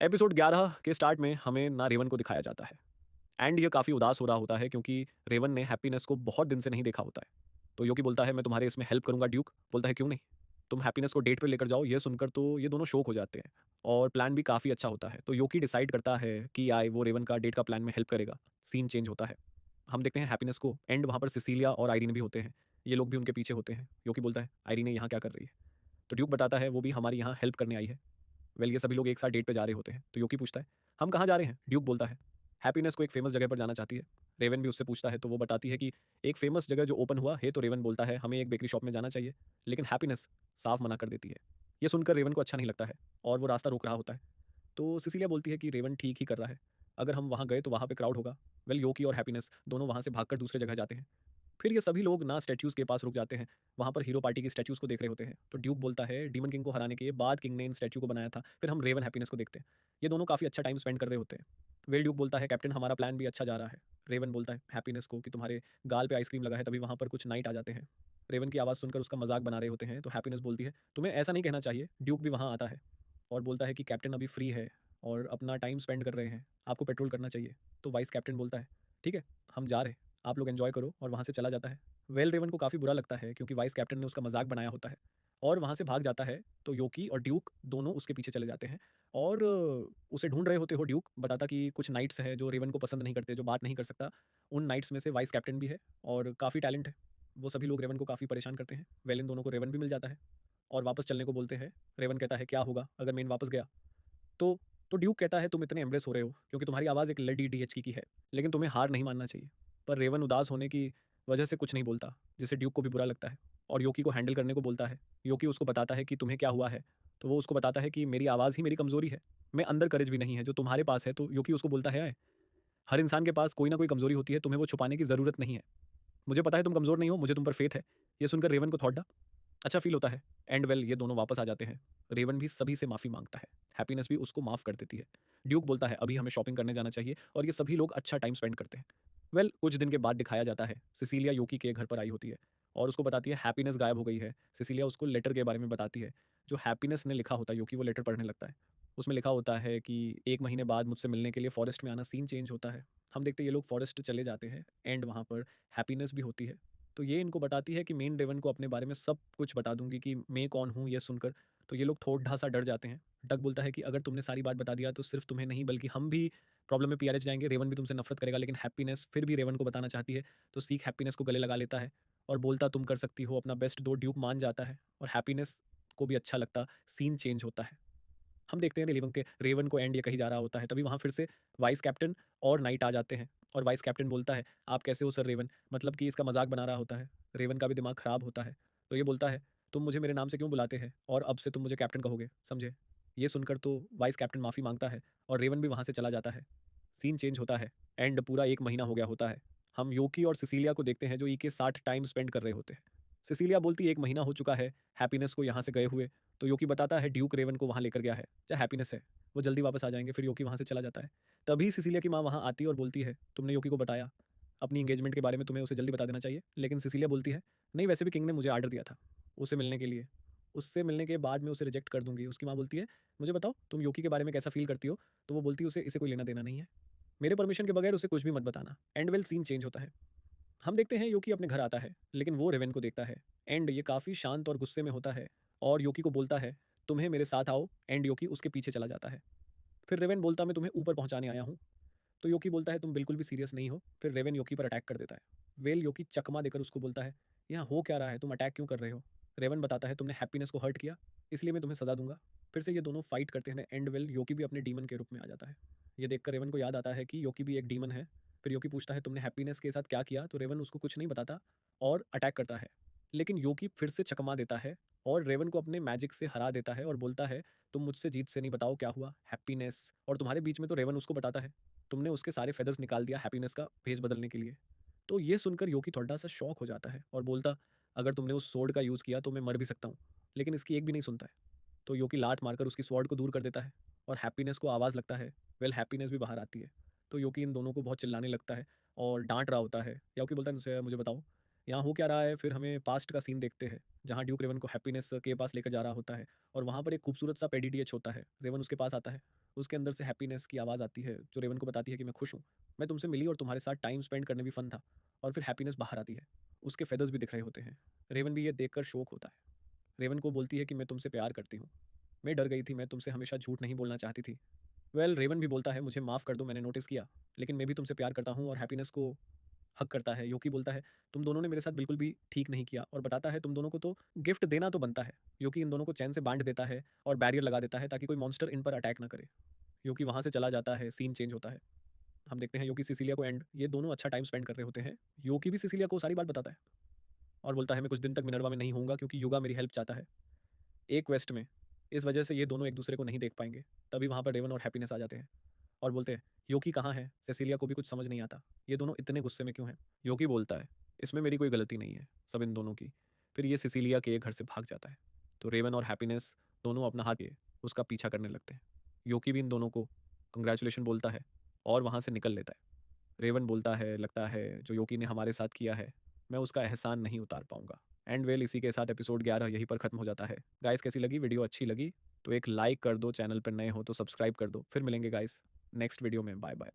Episode 11 के start में हमें ना रेवन को दिखाया जाता है एंड ये काफ़ी उदास हो रहा होता है क्योंकि रेवन ने हैप्पीनेस को बहुत दिन से नहीं देखा होता है। तो योकी बोलता है मैं तुम्हारे इसमें हेल्प करूंगा। ड्यूक बोलता है क्यों नहीं, तुम हैप्पीनेस को डेट पे लेकर जाओ। ये सुनकर तो ये दोनों शौक हो जाते हैं और प्लान भी काफ़ी अच्छा होता है। तो योकी डिसाइड करता है कि आए वो रेवन का डेट का प्लान में हेल्प करेगा। सीन चेंज होता है। हम देखते हैं हैप्पीनेस को एंड वहाँ पर सिसिलिया और आयरीन भी होते हैं। ये लोग भी उनके पीछे होते हैं। योकी बोलता है आयरीन यहाँ क्या कर रही है। तो ड्यूक बताता है वो भी हमारी यहाँ हेल्प करने आई है। वेल ये सभी लोग एक साथ डेट पे जा रहे होते हैं। तो योकी पूछता है हम कहाँ जा रहे हैं। ड्यूक बोलता है हैप्पीनेस को एक फेमस जगह पर जाना चाहती है। रेवन भी उससे पूछता है तो वो बताती है कि एक फेमस जगह जो ओपन हुआ है। तो रेवन बोलता है हमें एक बेकरी शॉप में जाना चाहिए, लेकिन हैप्पीनेस साफ मना कर देती है। ये सुनकर रेवन को अच्छा नहीं लगता है और वो रास्ता रोक रहा होता है। तो सिसिलिया बोलती है कि रेवन ठीक ही कर रहा है, अगर हम वहाँ गए तो वहाँ पे क्राउड होगा। वेल योकी और हैप्पीनेस दोनों वहाँ से भागकर दूसरे जगह जाते हैं। फिर ये सभी लोग ना स्टैच्यूज़ के पास रुक जाते हैं। वहाँ पर हीरो पार्टी की स्टैच्यूज़ को देख रहे होते हैं। तो ड्यूक बोलता है डीमन किंग को हराने के बाद किंग ने इन स्टैच्यू को बनाया था। फिर हम रेवन हैप्पीनेस को देखते हैं। ये दोनों काफ़ी अच्छा टाइम स्पेंड कर रहे होते हैं। वेल ड्यूक बोलता है कैप्टन हमारा प्लान भी अच्छा जा रहा है। रेवन बोलता है हैप्पीनेस को कि तुम्हारे गाल पे आइसक्रीम लगा है तभी वहाँ पर कुछ नाइट आ जाते हैं। रेवन की आवाज़ सुनकर उसका मजाक बना रहे होते हैं। तो हैप्पीनेस बोलती है तुम्हें ऐसा नहीं कहना चाहिए। ड्यूक भी वहाँ आता है और बोलता है कि कैप्टन अभी फ्री है और अपना टाइम स्पेंड कर रहे हैं, आपको पेट्रोल करना चाहिए। तो वाइस कैप्टन बोलता है ठीक है हम जा रहे हैं, आप लोग एंजॉय करो, और वहाँ से चला जाता है। वेल रेवन को काफ़ी बुरा लगता है क्योंकि वाइस कैप्टन ने उसका मजाक बनाया होता है और वहाँ से भाग जाता है। तो योकी और ड्यूक दोनों उसके पीछे चले जाते हैं और उसे ढूंढ रहे होते हो। ड्यूक बताता कि कुछ नाइट्स हैं जो रेवन को पसंद नहीं करते, जो बात नहीं कर सकता। उन नाइट्स में से वाइस कैप्टन भी है और काफ़ी टैलेंट है। वो सभी लोग रेवन को काफ़ी परेशान करते हैं। वेल इन दोनों को रेवन भी मिल जाता है और वापस चलने को बोलते हैं। रेवन कहता है क्या होगा अगर मैं इन वापस गया तो। ड्यूक कहता है तुम इतने एम्ब्रेस हो रहे हो क्योंकि तुम्हारी आवाज़ एक लेडी डीएचकी की है, लेकिन तुम्हें हार नहीं मानना चाहिए। पर रेवन उदास होने की वजह से कुछ नहीं बोलता, जिससे ड्यूक को भी बुरा लगता है और योकी को हैंडल करने को बोलता है। योकी उसको बताता है कि तुम्हें क्या हुआ है। तो वो उसको बताता है कि मेरी आवाज़ ही मेरी कमज़ोरी है, मैं अंदर करेज भी नहीं है जो तुम्हारे पास है। तो योकी उसको बोलता है हर इंसान के पास कोई ना कोई कमज़ोरी होती है, तुम्हें वो छुपाने की ज़रूरत नहीं है। मुझे पता है तुम कमज़ोर नहीं हो, मुझे तुम पर फेथ है। ये सुनकर रेवन को थोड़ा अच्छा फ़ील होता है एंड वेल ये दोनों वापस आ जाते हैं। रेवन भी सभी से माफ़ी माँगता है, हैप्पीनेस भी उसको माफ़ कर देती है। ड्यूक बोलता है अभी हमें शॉपिंग करने जाना चाहिए और ये सभी लोग अच्छा टाइम स्पेंड करते हैं। वेल कुछ दिन के बाद दिखाया जाता है सिसिलिया योकी के घर पर आई होती है और उसको बताती है हैप्पीनेस गायब हो गई है। सिसिलिया उसको लेटर के बारे में बताती है जो हैप्पीनेस ने लिखा होता है। योकी वो लेटर पढ़ने लगता है। उसमें लिखा होता है कि 1 महीने बाद मुझसे मिलने के लिए फॉरेस्ट में आना। सीन चेंज होता है। हम देखते हैं ये लोग फॉरेस्ट चले जाते हैं एंड वहाँ पर हैप्पीनेस भी होती है। तो ये इनको बताती है कि मेन रेवन को अपने बारे में सब कुछ बता दूंगी कि मैं कौन हूँ। ये सुनकर तो ये लोग थोड़ा सा डर जाते हैं। डक बोलता है कि अगर तुमने सारी बात बता दिया तो सिर्फ तुम्हें नहीं बल्कि हम भी प्रॉब्लम में पीआरएच जाएंगे। रेवन भी तुमसे नफरत करेगा, लेकिन हैप्पीनेस फिर भी रेवन को बताना चाहती है। तो सीख हैप्पीनेस को गले लगा लेता है और बोलता तुम कर सकती हो अपना बेस्ट दो। ड्यूक मान जाता है और हैप्पीनेस को भी अच्छा लगता। सीन चेंज होता है। हम देखते हैं रेवन को एंड ये कही जा रहा होता है तभी वहाँ फिर से वाइस कैप्टन और नाइट आ जाते हैं और वाइस कैप्टन बोलता है आप कैसे हो सर रेवन, मतलब कि इसका मजाक बना रहा होता है। रेवन का भी दिमाग खराब होता है। तो ये बोलता है तुम मुझे मेरे नाम से क्यों बुलाते हैं और अब से तुम मुझे कैप्टन कहोगे, समझे। ये सुनकर तो वाइस कैप्टन माफ़ी मांगता है और रेवन भी वहाँ से चला जाता है। सीन चेंज होता है एंड पूरा 1 महीना हो गया होता है। हम योकी और सिसिलिया को देखते हैं जो ई के साथ टाइम स्पेंड कर रहे होते हैं। सिसिलिया बोलती 1 महीना हो चुका है हैप्पीनेस को यहाँ से गए हुए। तो योकी बताता है ड्यूक रेवन को वहाँ लेकर गया है, चाहे हैप्पीनेस है वो जल्दी वापस आ जाएंगे। फिर योकी वहाँ से चला जाता है। तभी सिसिलिया की माँ वहाँ आती है और बोलती है तुमने योकी को बताया अपनी इंगेजमेंट के बारे में, तुम्हें उसे जल्दी बता देना चाहिए। लेकिन सिसिलिया बोलती है नहीं, वैसे भी किंग ने मुझे आर्डर दिया था उससे मिलने के लिए, उससे मिलने के बाद मैं उसे रिजेक्ट कर दूंगी। उसकी माँ बोलती है मुझे बताओ तुम योकी के बारे में कैसा फील करती हो। तो वो बोलती है उसे इसे कोई लेना देना नहीं है, मेरे परमिशन के बगैर उसे कुछ भी मत बताना। एंड वेल सीन चेंज होता है। हम देखते हैं योकी अपने घर आता है लेकिन वो रेवन को देखता है एंड ये काफ़ी शांत और गुस्से में होता है और योकी को बोलता है तुम्हें मेरे साथ आओ। एंड योकी उसके पीछे चला जाता है। फिर रेवन बोलता मैं तुम्हें ऊपर पहुंचाने आया हूँ। तो योकी बोलता है तुम बिल्कुल भी सीरियस नहीं हो। फिर रेवन योकी पर अटैक कर देता है। वेल योकी चकमा देकर उसको बोलता है यहाँ हो क्या रहा है, तुम अटैक क्यों कर रहे हो। रेवन बताता है तुमने हैप्पीनेस को हर्ट किया इसलिए मैं तुम्हें सजा दूंगा। फिर से ये दोनों फाइट करते हैं एंड वेल योकी भी अपने डीमन के रूप में आ जाता है। ये देखकर रेवन को याद आता है कि योकी भी एक डीमन है। फिर योकी पूछता है तुमने हैप्पीनेस के साथ क्या किया। तो रेवन उसको कुछ नहीं बताता और अटैक करता है। लेकिन योकी फिर से चकमा देता है और रेवन को अपने मैजिक से हरा देता है और बोलता है तुम मुझसे जीत से नहीं, बताओ क्या हुआ हैप्पीनेस और तुम्हारे बीच में। तो रेवन उसको बताता है तुमने उसके सारे फेदर्स निकाल दिया हैप्पीनेस का भेस बदलने के लिए। तो ये सुनकर योकी थोड़ा सा शॉक हो जाता है और बोलता अगर तुमने उस स्वॉर्ड का यूज़ किया तो मैं मर भी सकता हूँ। लेकिन इसकी एक भी नहीं सुनता है। तो योकी लात मारकर उसकी स्वॉर्ड को दूर कर देता है और हैप्पीनेस को आवाज़ लगता है। वेल हैप्पीनेस भी बाहर आती है। तो योकी इन दोनों को बहुत चिल्लाने लगता है और डांट रहा होता है। योकी बोलता है मुझे बताओ यहाँ हो क्या रहा है, फिर हमें पास्ट का सीन देखते हैं, जहाँ ड्यूक रेवन को हैप्पीनेस के पास लेकर जा रहा होता है और वहाँ पर एक खूबसूरत सा पेडी डीएच होता है। रेवन उसके पास आता है, उसके अंदर से हैप्पीनेस की आवाज़ आती है, जो रेवन को बताती है कि मैं खुश हूँ, मैं तुमसे मिली और तुम्हारे साथ टाइम स्पेंड करने भी फन था। और फिर हैप्पीनेस बाहर आती है, उसके फेदर्स भी दिख रहे होते हैं। रेवन भी ये देखकर शौक होता है। रेवन को बोलती है कि मैं तुमसे प्यार करती हूँ, मैं डर गई थी, मैं तुमसे हमेशा झूठ नहीं बोलना चाहती थी। रेवन भी बोलता है मुझे माफ़ कर दो, मैंने नोटिस किया, लेकिन मैं भी तुमसे प्यार करता हूँ, और हैप्पीनेस को हक करता है। योकी बोलता है तुम दोनों ने मेरे साथ बिल्कुल भी ठीक नहीं किया, और बताता है तुम दोनों को तो गिफ्ट देना तो बनता है। योकी इन दोनों को चैन से बांध देता है और बैरियर लगा देता है ताकि कोई मॉन्स्टर इन पर अटैक ना करे। योकी वहाँ से चला जाता है, सीन चेंज होता है। हम देखते हैं योकी सिसिलिया को एंड, ये दोनों अच्छा टाइम स्पेंड कर रहे होते हैं। योकी भी सिसिलिया को सारी बात बताता है और बोलता है मैं कुछ दिन तक मिनर्वा में नहीं होऊंगा क्योंकि युगा मेरी हेल्प चाहता है एक क्वेस्ट में। इस वजह से ये दोनों एक दूसरे को नहीं देख पाएंगे। तभी वहाँ पर रेवन और हैप्पीनेस आ जाते हैं और बोलते हैं योकी कहाँ है। सेसिलिया को भी कुछ समझ नहीं आता, ये दोनों इतने गुस्से में क्यों हैं। योकी बोलता है इसमें मेरी कोई गलती नहीं है, सब इन दोनों की। फिर ये सिसिलिया के घर से भाग जाता है। तो रेवन और हैप्पीनेस दोनों अपना हाथ लिए उसका पीछा करने लगते हैं। योकी भी इन दोनों को कंग्रेचुलेशन बोलता है और वहाँ से निकल लेता है। रेवन बोलता है लगता है जो योकी ने हमारे साथ किया है, मैं उसका एहसान नहीं उतार पाऊंगा। एंड वेल इसी के साथ एपिसोड 11 यहीं पर खत्म हो जाता है। गाइस कैसी लगी वीडियो, अच्छी लगी तो एक लाइक कर दो, चैनल पर नए हो तो सब्सक्राइब कर दो। फिर मिलेंगे गाइस नेक्स्ट वीडियो में, बाय बाय।